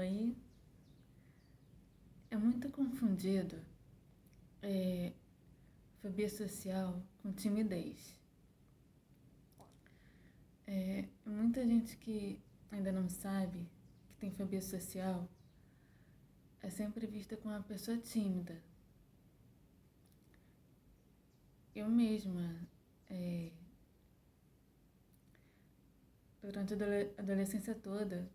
aí é muito confundido é, fobia social com timidez. Muita gente que ainda não sabe que tem fobia social é sempre vista como uma pessoa tímida. Eu mesma, durante a adolescência toda,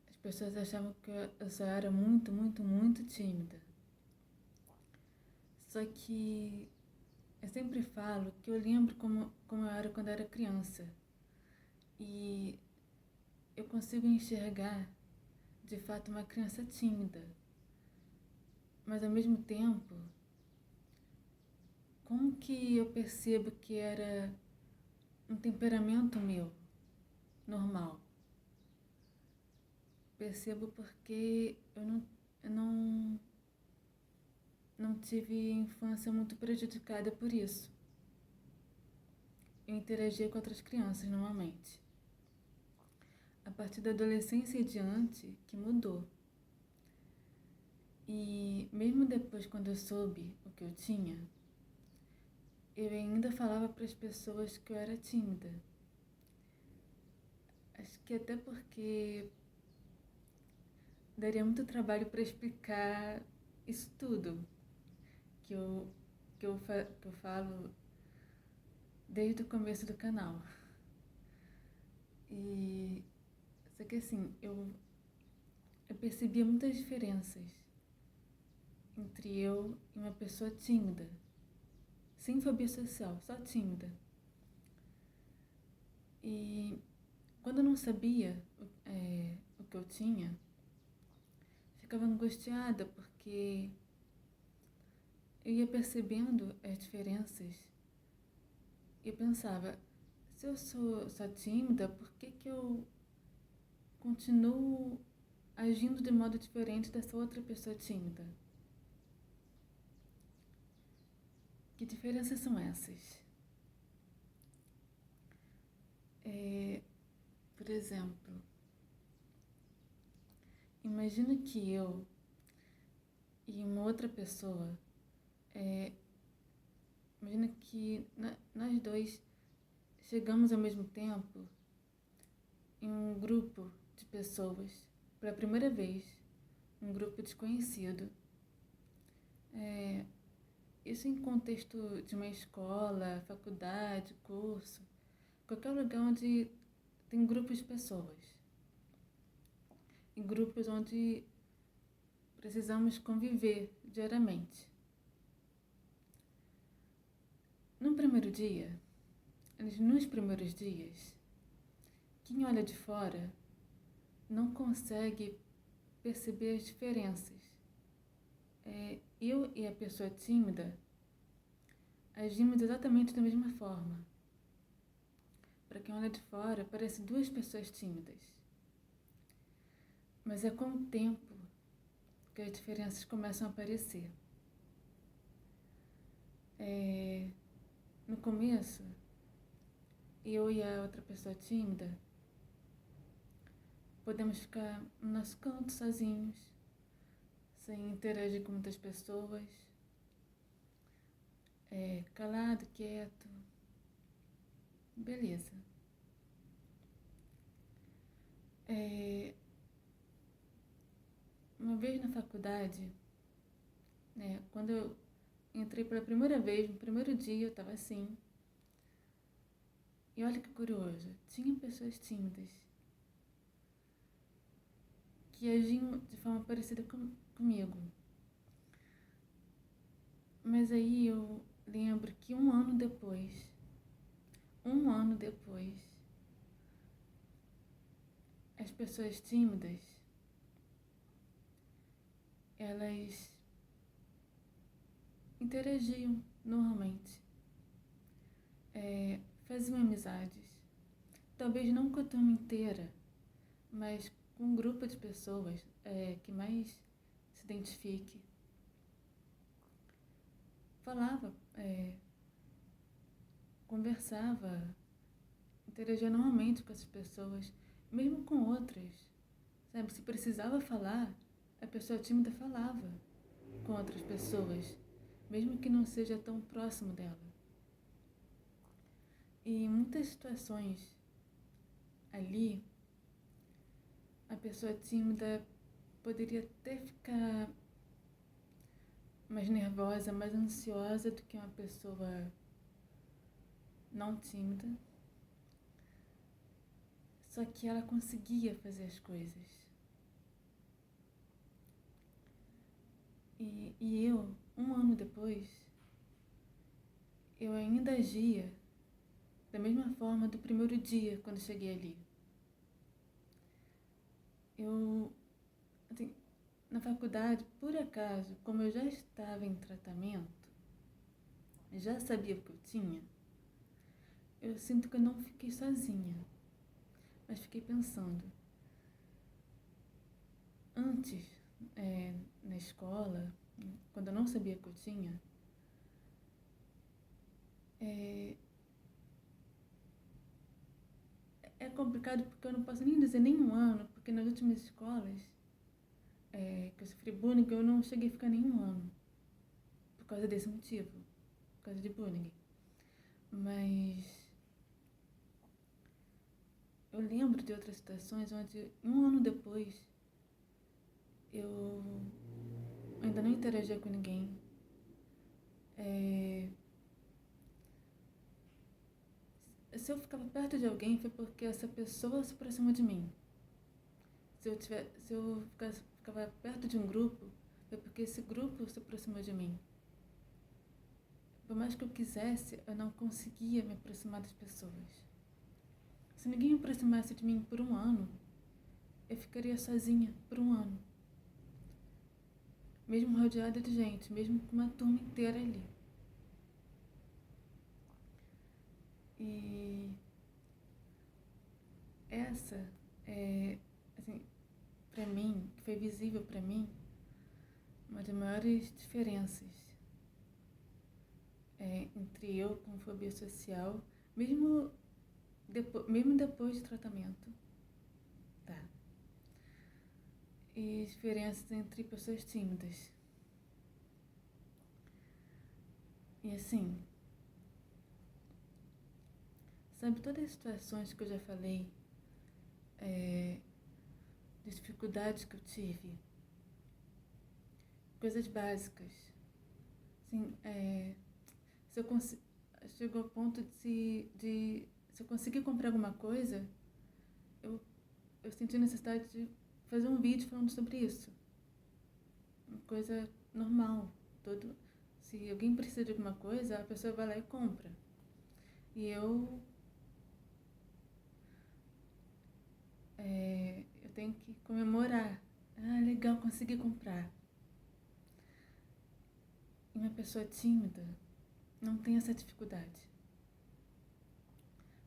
as pessoas achavam que eu só era muito, muito, muito tímida. Só que eu sempre falo que eu lembro como eu era quando eu era criança. E eu consigo enxergar, de fato, uma criança tímida. Mas, ao mesmo tempo, como que eu percebo que era um temperamento meu, normal? Percebo porque eu não tive infância muito prejudicada por isso. Eu interagia com outras crianças normalmente. A partir da adolescência e diante, que mudou. E mesmo depois, quando eu soube o que eu tinha, eu ainda falava para as pessoas que eu era tímida. Acho que até porque daria muito trabalho para explicar isso tudo que eu falo desde o começo do canal. E só que assim, eu percebia muitas diferenças entre eu e uma pessoa tímida, sem fobia social, só tímida. E quando eu não sabia o que eu tinha, ficava angustiada porque eu ia percebendo as diferenças e eu pensava, se eu sou só tímida, por que eu continuo agindo de modo diferente dessa outra pessoa tímida? Que diferenças são essas? Por exemplo, imagina que eu e uma outra pessoa, imagina que nós dois chegamos ao mesmo tempo em um grupo de pessoas, pela primeira vez, um grupo desconhecido. Isso em contexto de uma escola, faculdade, curso, qualquer lugar onde tem grupos de pessoas. Em grupos onde precisamos conviver diariamente. Nos primeiros dias, quem olha de fora não consegue perceber as diferenças. Eu e a pessoa tímida agimos exatamente da mesma forma. Para quem olha de fora, parecem duas pessoas tímidas. Mas é com o tempo que as diferenças começam a aparecer. No começo, eu e a outra pessoa tímida podemos ficar no nosso canto sozinhos, sem interagir com muitas pessoas, calado, quieto. Beleza. Uma vez na faculdade, quando eu entrei pela primeira vez, no primeiro dia eu estava assim. E olha que curioso, tinha pessoas tímidas que agiam de forma parecida comigo. Mas aí eu lembro que um ano depois, as pessoas tímidas, elas interagiam normalmente, faziam amizades. Talvez não com a turma inteira, mas com um grupo de pessoas que mais se identifique. Falava, conversava, interagia normalmente com essas pessoas, mesmo com outras, sabe? Se precisava falar, a pessoa tímida falava com outras pessoas, mesmo que não seja tão próximo dela. E em muitas situações ali, a pessoa tímida poderia até ficar mais nervosa, mais ansiosa do que uma pessoa não tímida. Só que ela conseguia fazer as coisas. E eu, um ano depois, eu ainda agia da mesma forma do primeiro dia, quando cheguei ali. Eu, assim, na faculdade, por acaso, como eu já estava em tratamento, já sabia o que eu tinha, eu sinto que eu não fiquei sozinha, mas fiquei pensando. Antes, na escola, quando eu não sabia o que eu tinha, é complicado porque eu não posso nem dizer nenhum ano, porque nas últimas escolas que eu sofri bullying, eu não cheguei a ficar nenhum ano, por causa desse motivo, por causa de bullying. Mas eu lembro de outras situações onde, um ano depois, eu ainda não interagia com ninguém. Se eu ficava perto de alguém, foi porque essa pessoa se aproximou de mim. Se eu ficava perto de um grupo, foi porque esse grupo se aproximou de mim. Por mais que eu quisesse, eu não conseguia me aproximar das pessoas. Se ninguém me aproximasse de mim por um ano, eu ficaria sozinha por um ano. Mesmo rodeada de gente, mesmo com uma turma inteira ali. E essa assim, pra mim, que foi visível pra mim, uma das maiores diferenças entre eu com fobia social, mesmo depois de tratamento, tá? E diferenças entre pessoas tímidas. E assim, sabe, todas as situações que eu já falei, dificuldades que eu tive, coisas básicas, assim, se eu chegou ao ponto de se eu conseguir comprar alguma coisa, eu senti a necessidade de fazer um vídeo falando sobre isso. Uma coisa normal. Se alguém precisa de alguma coisa, a pessoa vai lá e compra. E eu tenho que comemorar. Ah, legal, consegui comprar. E uma pessoa tímida não tem essa dificuldade.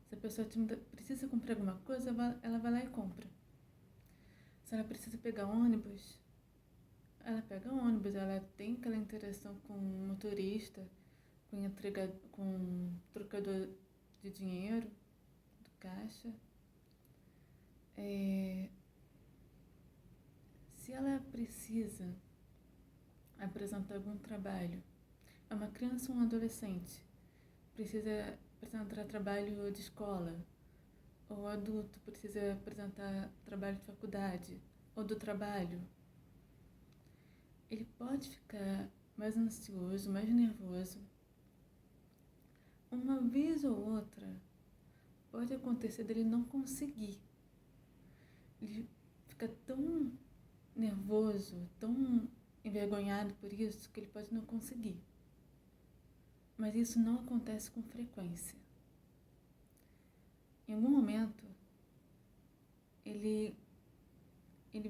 Se a pessoa tímida precisa comprar alguma coisa, ela vai lá e compra. Se ela precisa pegar ônibus, ela pega ônibus, ela tem aquela interação com o motorista, com o trocador de dinheiro, do caixa. Se ela precisa apresentar algum trabalho, é uma criança ou um adolescente, precisa apresentar trabalho de escola, ou adulto precisa apresentar trabalho de faculdade, ou do trabalho, ele pode ficar mais ansioso, mais nervoso. Uma vez ou outra, pode acontecer dele não conseguir. Ele fica tão nervoso, tão envergonhado por isso, que ele pode não conseguir. Mas isso não acontece com frequência. Em algum momento, ele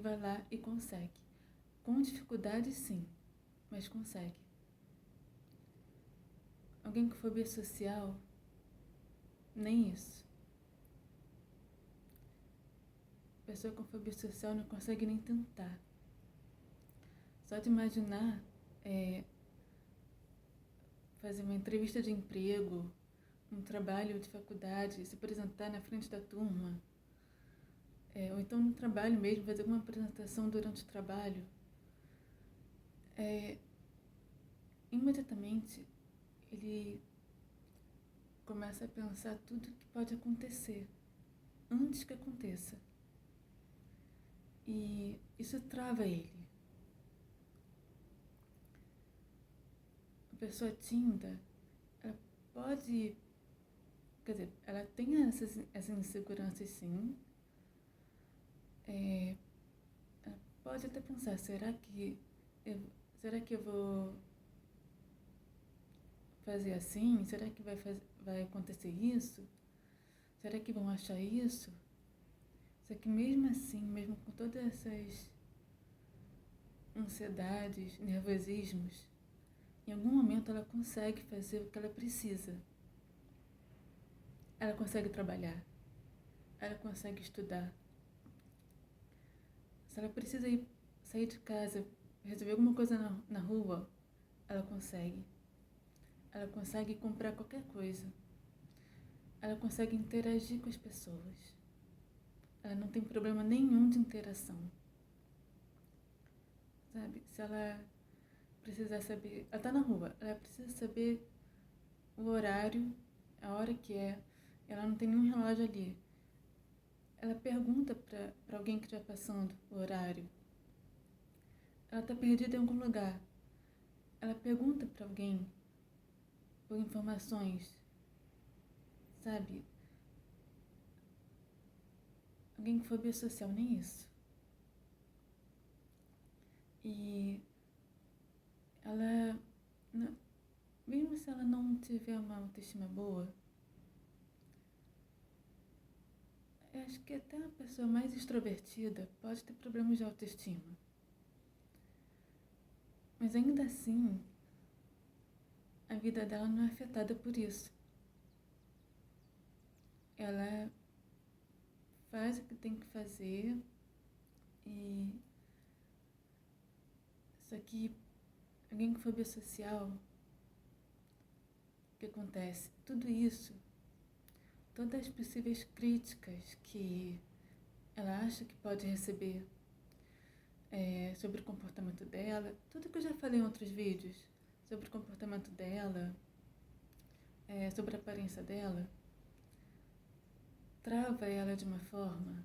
vai lá e consegue. Com dificuldade, sim, mas consegue. Alguém com fobia social, nem isso. Pessoa com fobia social não consegue nem tentar. Só de imaginar fazer uma entrevista de emprego, um trabalho de faculdade, se apresentar na frente da turma, ou então no trabalho mesmo, fazer uma apresentação durante o trabalho, imediatamente ele começa a pensar tudo que pode acontecer antes que aconteça. E isso trava ele. A pessoa tímida, ela pode, quer dizer, ela tem essas inseguranças sim. Ela pode até pensar, será que eu vou fazer assim? Será que vai acontecer isso? Será que vão achar isso? Só que mesmo assim, mesmo com todas essas ansiedades, nervosismos, em algum momento ela consegue fazer o que ela precisa. Ela consegue trabalhar. Ela consegue estudar. Se ela precisa sair de casa, resolver alguma coisa na rua, ela consegue. Ela consegue comprar qualquer coisa. Ela consegue interagir com as pessoas. Ela não tem problema nenhum de interação. Sabe? Se ela precisar saber... Ela tá na rua. Ela precisa saber o horário, a hora que é. Ela não tem nenhum relógio ali. Ela pergunta para alguém que está passando o horário. Ela está perdida em algum lugar. Ela pergunta para alguém por informações. Sabe? Alguém com fobia social, nem isso. E ela, mesmo se ela não tiver uma autoestima boa, eu acho que até a pessoa mais extrovertida pode ter problemas de autoestima. Mas ainda assim, a vida dela não é afetada por isso. Ela faz o que tem que fazer e... Só que alguém com fobia social, o que acontece? Tudo isso, todas as possíveis críticas que ela acha que pode receber sobre o comportamento dela, tudo que eu já falei em outros vídeos, sobre o comportamento dela, sobre a aparência dela, trava ela de uma forma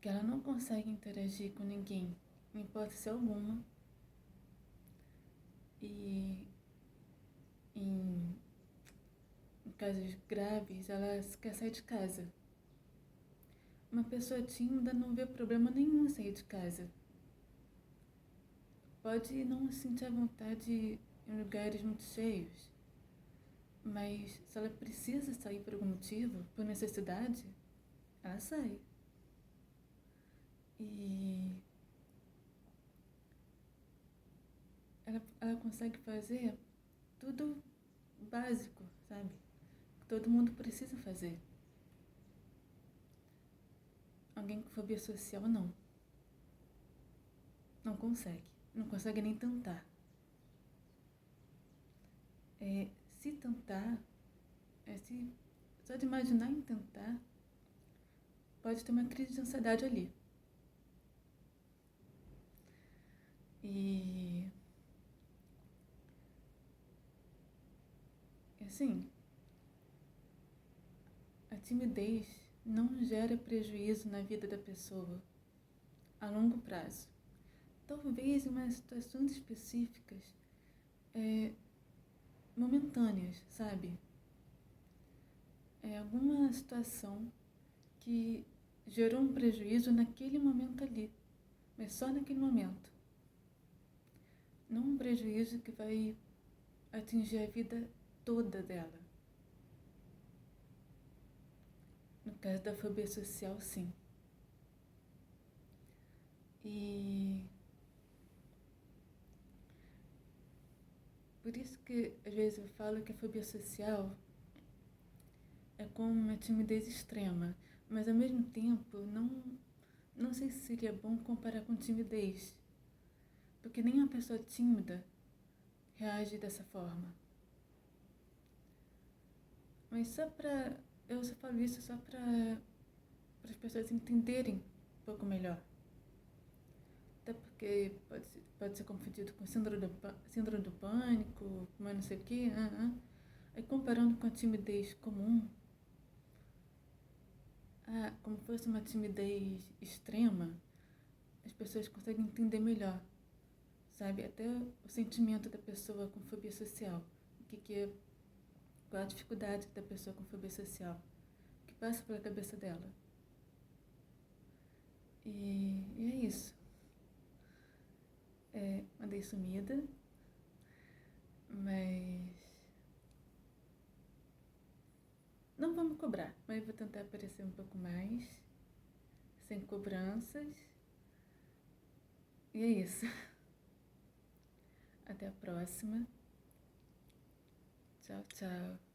que ela não consegue interagir com ninguém, em hipótese alguma, e em casos graves ela quer sair de casa. Uma pessoa tímida não vê problema nenhum em sair de casa. Pode não sentir a vontade em lugares muito cheios, mas se ela precisa sair por algum motivo, por necessidade, ela sai. E ela consegue fazer tudo básico, sabe? Que todo mundo precisa fazer. Alguém com fobia social, não. Não consegue. Não consegue nem tentar. Se tentar, só de imaginar em tentar, pode ter uma crise de ansiedade ali. E assim, a timidez não gera prejuízo na vida da pessoa a longo prazo. Talvez em umas situações específicas, momentâneas, sabe? Alguma situação que gerou um prejuízo naquele momento ali, mas só naquele momento. Não um prejuízo que vai atingir a vida toda dela. No caso da fobia social, sim. E por isso que às vezes eu falo que a fobia social é como uma timidez extrema, mas ao mesmo tempo não sei se seria bom comparar com timidez, porque nem uma pessoa tímida reage dessa forma. Mas eu só falo isso só para para as pessoas entenderem um pouco melhor. Até porque pode ser confundido com síndrome do pânico, mas não sei o quê. Aí comparando com a timidez comum, como fosse uma timidez extrema, as pessoas conseguem entender melhor, sabe? Até o sentimento da pessoa com fobia social. Qual a dificuldade da pessoa com fobia social? O que passa pela cabeça dela? E é isso. Andei sumida, mas não vamos cobrar, mas eu vou tentar aparecer um pouco mais, sem cobranças. E é isso. Até a próxima. Tchau, tchau.